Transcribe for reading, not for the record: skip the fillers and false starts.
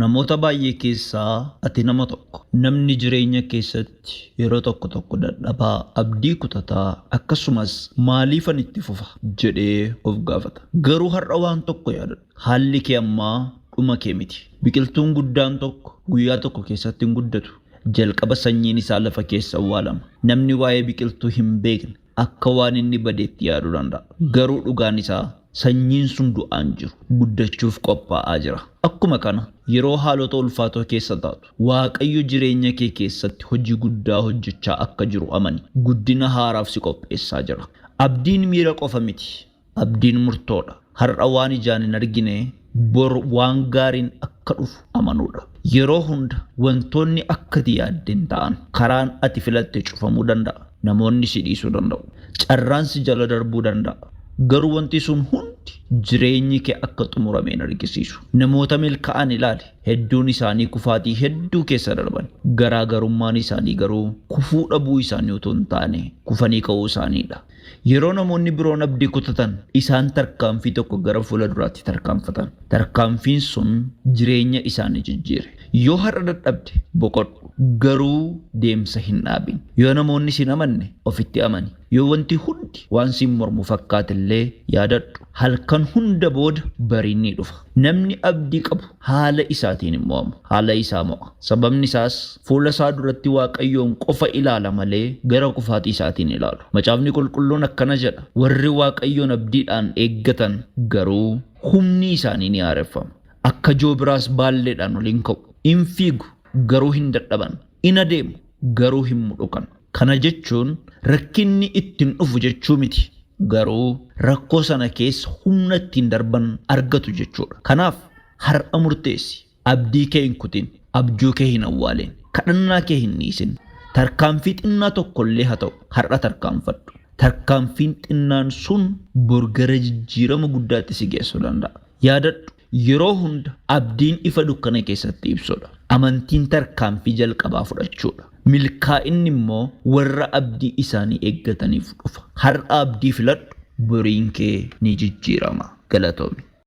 namoota baay'ee keessaa ati nama tokko. Namni jireenya keessatti yeroo tokko dadhabaa, abdii kutataa, akkasumas maaliifan itti fufa jedhee of gaafata. Garuu har'a waan tokko yaadadhu. Haalli kee ammaa dhuma kee miti. Biqiltuun guddaan tokko guyyaa tokko keessatti hin guddatu. Jalqaba sanyiin isaa lafa keessa awwaalama. Namni waa'ee biqiltuu hin beekne akka waan inni badeetti yaaduu danda'a. Garuu dhugaan isaa sanyiin sun du'aan jiru guddachuuf qophaa'aa jira. Akkuma kana yeroo haalota ulfaatoo keessa taatu Waaqayyo jireenya kee keessatti hojii guddaa hojjechaa akka jiru amani. Guddina haaraaf si qopheessaa jira. Abdiin miira qofa miti. Abdiin murtoodha. Har'a waan ijaan hin argine bor waan gaariin akka dhufu amanuudha. Yeroo hunda wantoonni akka yaaddeen ta'an karaan ati filatte cufamuu danda'a. Namoonni si dhiisuu danda'u. Carraan si jala darbuu danda'a. Garuu wanti sun hundi jireenyi kee akka xumurame hin argisiisu. Namoota milkaa'an ilaali. Hedduun isaanii kufaatii hedduu keessa darban. Garaagarummaan isaanii garuu kufuu dhabuu isaanii otoo hin taane kufanii ka'uu isaaniidha. Yeroo namoonni biroon abdii kutatan isaan tarkaanfii tokko gara fuula duraatti tarkaanfatan. Tarkaanfiin sun jireenya isaanii jijjiire. Yoo har'a dadhabde boqodhu. Garuu deemsa hin dhaabin. Yoo namoonni si hin amanne ofitti amani. Yoo wanti hundi waan si mormu fakkaatillee yaadadhu. Halkan hunda booda bariin ni dhufa. Namni abdii qabu haala isaatiin hin mo'amu. Haala isaa mo'a. Sababni isaas fuula isaa duratti Waaqayyoon qofa ilaala malee gara kufaatii isaatiin ilaalu. Macaafni qulqulluun akkana jedha. Warri Waaqayyoon abdiidhaan eeggatan garuu humni isaanii ni haareffama. Akka joobiraas baalleedhaan waliin ka'u. In fiigu garuu hin dadhaban. In adeemu garuu hin mudhukan. Kana jechuun rakkinni ittiin dhufu jechuu miti. Garuu rakkoo sana keessa humna ittiin darban argatu jechuudha. Kanaaf har'a murteessi. Abdii kee hin kutin. Abjuu kee hin awwaalin. Kadhannaa kee hin dhiisin. Tarkaanfii xinnaa tokkollee haa ta'u har'a tarkaanfadhu. Tarkaanfiin xinnaan sun bor gara jijjiirama guddaatti si geessuu danda'a. Yaadadhu. Yeroo hunda abdiin ifa dukkana keessatti ibsudha. Amantiin tarkaanfii jalqabaa fudhachuudha. Milkaa'inni immoo warra abdii isaanii eeggataniif dhufa. Har'a abdii filadhu, boriin kee ni jijjiirama. Galatoomi.